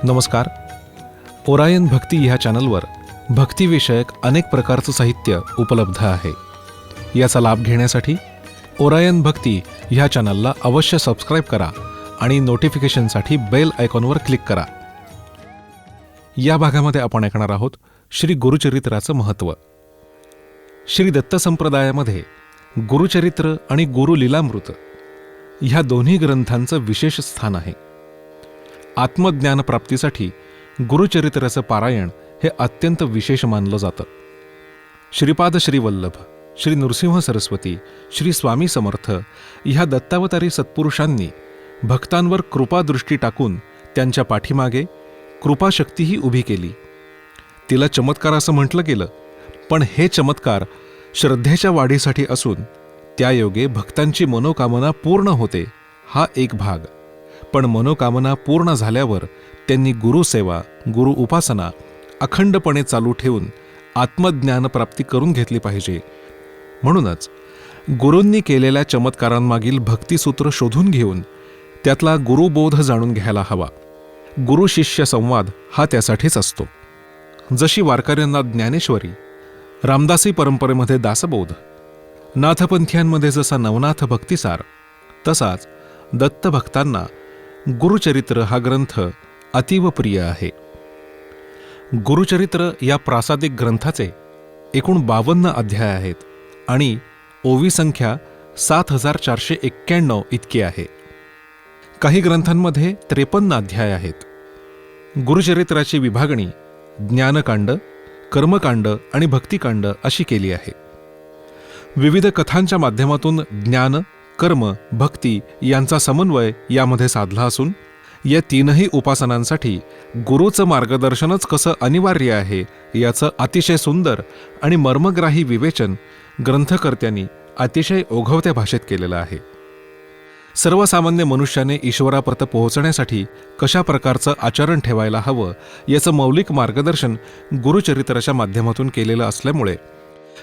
नमस्कार. ओरायन भक्ती ह्या चॅनलवर भक्तिविषयक अनेक प्रकारचं साहित्य उपलब्ध आहे. याचा लाभ घेण्यासाठी ओरायन भक्ती ह्या चॅनलला अवश्य सबस्क्राईब करा आणि नोटिफिकेशनसाठी बेल आयकॉनवर क्लिक करा. या भागामध्ये आपण ऐकणार आहोत श्री गुरुचरित्राचं महत्त्व. श्री दत्त संप्रदायामध्ये गुरुचरित्र आणि गुरुलीलामृत ह्या दोन्ही ग्रंथांचं विशेष स्थान आहे. आत्मज्ञान प्राप्तीसाठी गुरुचरित्राचं पारायण हे अत्यंत विशेष मानलं जातं. श्रीपाद श्रीवल्लभ, श्री नृसिंह सरस्वती, श्री स्वामी समर्थ ह्या दत्तावतारी सत्पुरुषांनी भक्तांवर कृपादृष्टी टाकून त्यांच्या पाठीमागे कृपाशक्तीही उभी केली. तिला चमत्कार असं म्हटलं गेलं, पण हे चमत्कार श्रद्धेच्या वाढीसाठी असून त्यायोगे भक्तांची मनोकामना पूर्ण होते हा एक भाग. पण मनोकामना पूर्ण झाल्यावर त्यांनी गुरुसेवा, गुरु उपासना अखंडपणे चालू ठेवून आत्मज्ञान प्राप्ती करून घेतली पाहिजे. म्हणूनच गुरूंनी केलेल्या चमत्कारांमागील भक्तिसूत्र शोधून घेऊन त्यातला गुरुबोध जाणून घ्यायला हवा. गुरु शिष्य संवाद हा त्यासाठीच असतो. जशी वारकऱ्यांना ज्ञानेश्वरी, रामदासी परंपरेमध्ये दासबोध, नाथपंथीयांमध्ये जसा नवनाथ भक्तिसार, तसाच दत्तभक्तांना गुरुचरित्र हा ग्रंथ अतीव प्रिय आहे. गुरुचरित्र या प्रासादिक ग्रंथाचे एकूण 52 अध्याय आहेत आणि ओवी संख्या 7491 इतकी आहे. काही ग्रंथांमध्ये 53 अध्याय आहेत. गुरुचरित्राची विभागणी ज्ञानकांड, कर्मकांड आणि भक्तिकांड अशी केली आहे. विविध कथांच्या माध्यमातून ज्ञान, कर्म, भक्ती यांचा समन्वय यामध्ये साधला असून या तीनही उपासनांसाठी गुरुचं मार्गदर्शनच कसं अनिवार्य आहे याचं अतिशय सुंदर आणि मर्मग्राही विवेचन ग्रंथकर्त्यांनी अतिशय ओघवत्या भाषेत केलेलं आहे. सर्वसामान्य मनुष्याने ईश्वरापर्यंत पोहोचण्यासाठी कशा प्रकारचं आचरण ठेवायला हवं याचं मौलिक मार्गदर्शन गुरुचरित्राच्या माध्यमातून केलेलं असल्यामुळे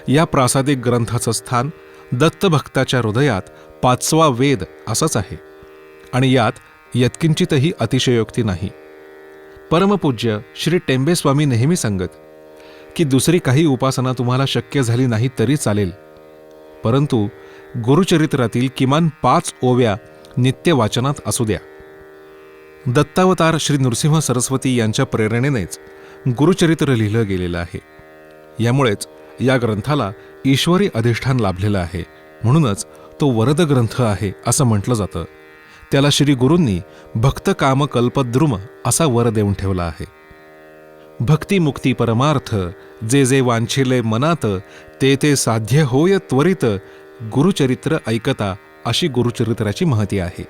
या प्रासादिक ग्रंथाचं स्थान दत्तभक्ताच्या हृदयात 5वा वेद असंच आहे आणि यात यत्किंचितही अतिशयोक्ती नाही. परमपूज्य श्री टेंबेस्वामी नेहमी सांगत की दुसरी काही उपासना तुम्हाला शक्य झाली नाही तरी चालेल, परंतु गुरुचरित्रातील किमान 5 ओव्या नित्य वाचनात असू द्या. दत्तावतार श्री नृसिंह सरस्वती यांच्या प्रेरणेनेच गुरुचरित्र लिहिलं गेलेलं आहे. यामुळेच या ग्रंथाला ईश्वरी अधिष्ठान लाभलेलं आहे. म्हणूनच तो वरद ग्रंथ आहे असं म्हटलं जातं. त्याला श्री गुरूंनी भक्त काम कल्पद्रुम असा वर देऊन ठेवला आहे. भक्ती मुक्ती परमार्थ जे जे वांछिले मनात ते ते साध्य होय त्वरित गुरुचरित्र ऐकता अशी गुरुचरित्राची महती आहे.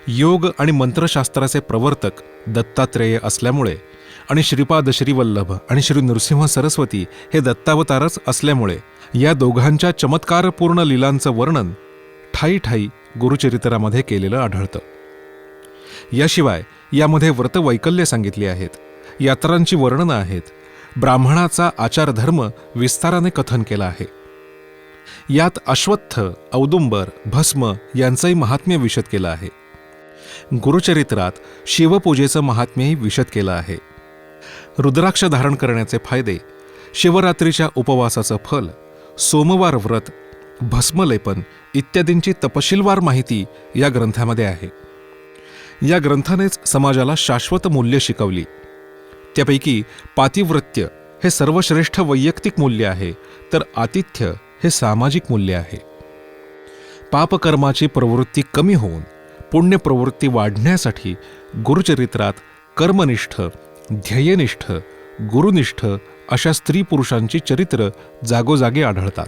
योग आणि मंत्रशास्त्राचे प्रवर्तक दत्तात्रेय असल्यामुळे आणि श्रीपाद श्रीवल्लभ आणि श्री नृसिंह सरस्वती हे दत्तावतारच असल्यामुळे या दोघांच्या चमत्कारपूर्ण लीलांचं वर्णन ठाई ठाई गुरुचरित्रामध्ये केलेलं आढळतं. याशिवाय यामध्ये व्रतवैकल्य सांगितली आहेत, यात्रांची वर्णनं आहेत, ब्राह्मणाचा आचारधर्म विस्ताराने कथन केला आहे. यात अश्वत्थ, औदुंबर, भस्म यांचंही महात्म्य विशद केलं आहे. गुरुचरित्रात शिवपूजेचं महात्म्यही विशद केलं आहे. रुद्राक्ष धारण करण्याचे फायदे, शिवरात्रीच्या उपवासाचं फल, सोमवार व्रत, भस्मलेपन इत्यादींची तपशीलवार माहिती या ग्रंथामध्ये आहे. या ग्रंथानेच समाजाला शाश्वत मूल्य शिकवली. त्यापैकी पातिव्रत्य हे सर्वश्रेष्ठ वैयक्तिक मूल्य आहे, तर आतिथ्य हे सामाजिक मूल्य आहे. पापकर्माची प्रवृत्ती कमी होऊन पुण्यप्रवृत्ती वाढण्यासाठी गुरुचरित्रात कर्मनिष्ठ, ध्येयनिष्ठ, गुरुनिष्ठ अशा स्त्री पुरुषांची चरित्र जागोजागी आढळतात.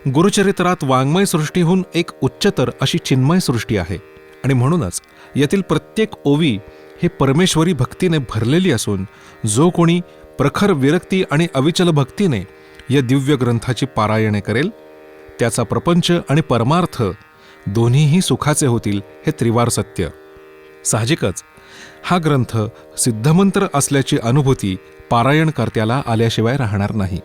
गुरुचरित्रात वाङ्मय सृष्टीहून एक उच्चतर अशी चिन्मय सृष्टी आहे आणि म्हणूनच यातील प्रत्येक ओवी हे परमेश्वरी भक्तीने भरलेली असून जो कोणी प्रखर विरक्ती आणि अविचल भक्तीने या दिव्य ग्रंथाची पारायणे करेल त्याचा प्रपंच आणि परमार्थ दोन्हीही सुखाचे होतील हे त्रिवार सत्य. साहजिकच हा ग्रंथ सिद्धमंत्र असल्याची अनुभूती पारायणकर्त्याला आल्याशिवाय राहणार नाही.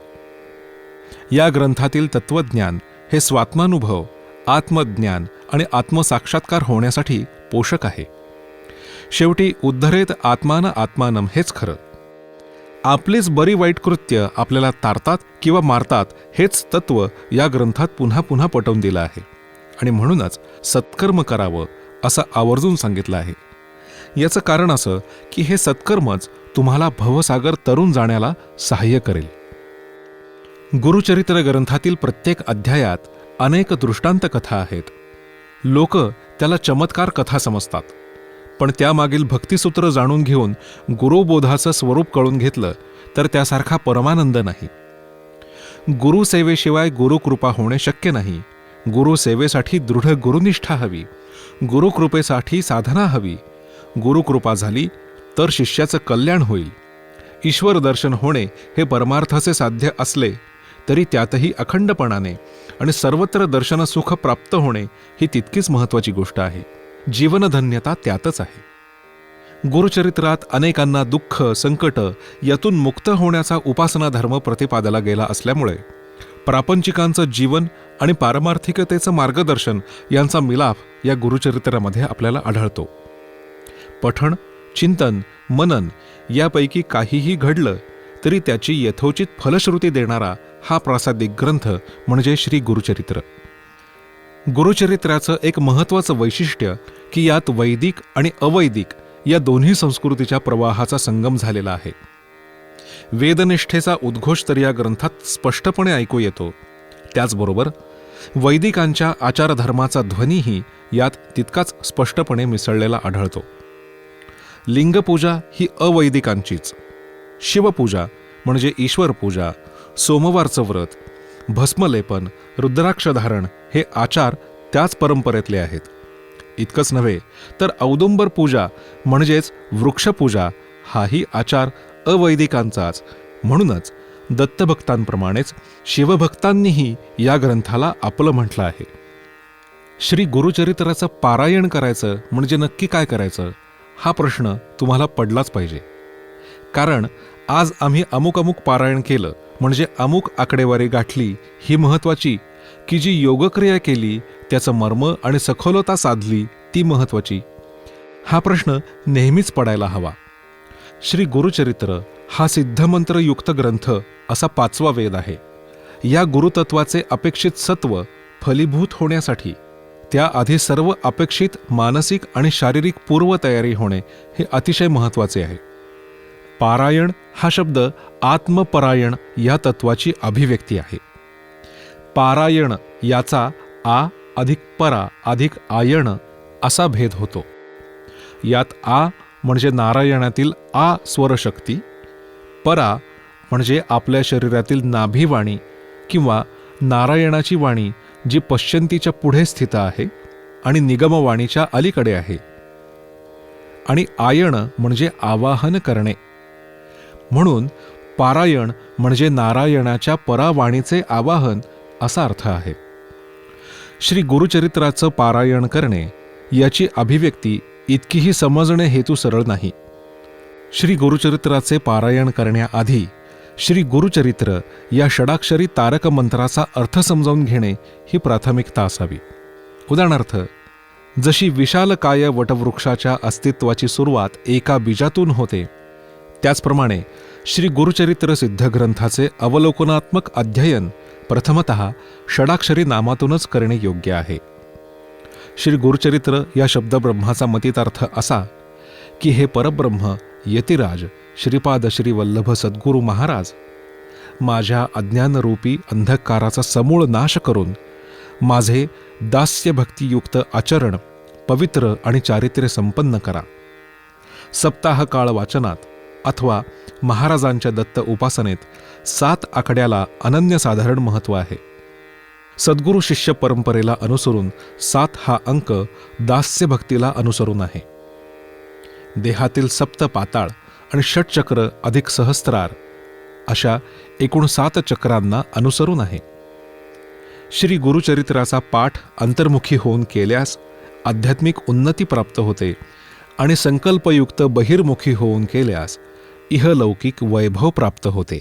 या ग्रंथातील तत्वज्ञान हे स्वात्मानुभव, आत्मज्ञान आणि आत्मसाक्षात्कार होण्यासाठी पोषक आहे. शेवटी उद्धरेत आत्मान आत्मानम हेच खरं. आपलीच बरी वाईट कृत्य आपल्याला तारतात किंवा मारतात हेच तत्व या ग्रंथात पुन्हा पुन्हा पटवून दिलं आहे. आणि म्हणूनच सत्कर्म करावं असं आवर्जून सांगितलं आहे. याचं कारण असं की हे सत्कर्मच तुम्हाला भवसागर तरून जाण्याला सहाय्य करेल. गुरुचरित्र ग्रंथातील प्रत्येक अध्यायात अनेक दृष्टांत कथा आहेत. लोक त्याला चमत्कार कथा समजतात, पण त्यामागील भक्तिसूत्र जाणून घेऊन गुरुबोधाचं स्वरूप कळून घेतलं तर त्यासारखा परमानंद नाही. गुरुसेवेशिवाय गुरुकृपा होणे शक्य नाही. गुरुसेवेसाठी दृढ गुरुनिष्ठा हवी. गुरुकृपेसाठी साधना हवी. गुरुकृपा झाली तर शिष्याचं कल्याण होईल. ईश्वर दर्शन होणे हे परमार्थाचे साध्य असले तरी त्यातही अखंडपणाने आणि सर्वत्र दर्शन सुख प्राप्त होणे ही तितकीच महत्त्वाची गोष्ट आहे. जीवनधन्यता त्यातच आहे. गुरुचरित्रात अनेकांना दुःख संकट यातून मुक्त होण्याचा उपासना धर्म प्रतिपादला गेला असल्यामुळे प्रापंचिकांचं जीवन आणि पारमार्थिकतेचं मार्गदर्शन यांचा मिलाफ या गुरुचरित्रामध्ये आपल्याला आढळतो. पठण, चिंतन, मनन यापैकी काहीही घडलं तरी त्याची यथोचित फलश्रुती देणारा हा प्रासादिक ग्रंथ म्हणजे श्री गुरुचरित्र. गुरुचरित्राचं एक महत्त्वाचं वैशिष्ट्य की यात वैदिक आणि अवैदिक या दोन्ही संस्कृतीच्या प्रवाहाचा संगम झालेला आहे. वेदनिष्ठेचा उद्घोष तर या ग्रंथात स्पष्टपणे ऐकू येतो. त्याचबरोबर वैदिकांच्या आचारधर्माचा ध्वनीही यात तितकाच स्पष्टपणे मिसळलेला आढळतो. लिंगपूजा ही अवैदिकांचीच, शिवपूजा म्हणजे ईश्वर पूजा, सोमवारचं व्रत, भस्मलेपन, रुद्राक्षधारण हे आचार त्याच परंपरेतले आहेत. इतकंच नव्हे तर औदुंबर पूजा म्हणजेच वृक्षपूजा हाही आचार अवैदिकांचाच. म्हणूनच दत्तभक्तांप्रमाणेच शिवभक्तांनीही या ग्रंथाला आपलं म्हटलं आहे. श्री गुरुचरित्राचं पारायण करायचं म्हणजे नक्की काय करायचं हा प्रश्न तुम्हाला पडलाच पाहिजे. कारण आज आम्ही अमुक अमुक पारायण केलं म्हणजे अमुक आकडेवारी गाठली ही महत्त्वाची, की जी योगक्रिया केली त्याचं मर्म आणि सखोलता साधली ती महत्त्वाची, हा प्रश्न नेहमीच पडायला हवा. श्री गुरुचरित्र हा सिद्धमंत्रयुक्त ग्रंथ असा 5वा वेद आहे. या गुरुतत्वाचे अपेक्षित सत्व फलीभूत होण्यासाठी त्याआधी सर्व अपेक्षित मानसिक आणि शारीरिक पूर्वतयारी होणे हे अतिशय महत्त्वाचे आहे. पारायण हा शब्द आत्मपरायण या तत्वाची अभिव्यक्ती आहे. पारायण याचा आ अधिक परा अधिक आयण असा भेद होतो. यात आ म्हणजे नारायणातील आ स्वरशक्ती, परा म्हणजे आपल्या शरीरातील नाभिवाणी किंवा नारायणाची वाणी जी पश्चंतीच्या पुढे स्थित आहे आणि निगमवाणीच्या अलीकडे आहे, आणि आयण म्हणजे आवाहन करणे. म्हणून पारायण म्हणजे नारायणाच्या परावाणीचे आवाहन असा अर्थ आहे. श्री गुरुचरित्राचं पारायण करणे याची अभिव्यक्ती इतकीही समजणे हेतू सरळ नाही. श्री गुरुचरित्राचे पारायण करण्याआधी श्री गुरुचरित्र या षडाक्षरी तारक मंत्राचा अर्थ समजावून घेणे ही प्राथमिकता असावी. उदाहरणार्थ, जशी विशालकाय वटवृक्षाच्या अस्तित्वाची सुरुवात एका बीजातून होते, त्याचप्रमाणे श्री गुरुचरित्र सिद्ध ग्रंथाचे अवलोकनात्मक अध्ययन प्रथमतः षडाक्षरी नामातूनच करणे योग्य आहे. श्री गुरुचरित्र या शब्दब्रह्माचा मतितार्थ असा की हे परब्रह्म यतिराज श्रीपाद श्री वल्लभ सद्गुरू महाराज, माझ्या अज्ञानरूपी अंधकाराचा समूळ नाश करून माझे दास्यभक्तियुक्त आचरण पवित्र आणि चारित्र्य संपन्न करा. सप्ताह काळ वाचनात अथवा महाराजांच्या दत्त उपासनेत 7 आकड्याला अनन्यसाधारण महत्त्व आहे. सद्गुरू शिष्य परंपरेला अनुसरून 7 हा अंक दास्यभक्तीला अनुसरून आहे. देहातील सप्त पाताळ आणि षटचक्र अधिक सहस्त्रार अशा एकूण 7 चक्रांना अनुसरून आहे. श्री गुरुचरित्राचा पाठ अंतर्मुखी होऊन केल्यास आध्यात्मिक उन्नती प्राप्त होते आणि संकल्पयुक्त बहिर्मुखी होऊन केल्यास इहलौकिक वैभव प्राप्त होते.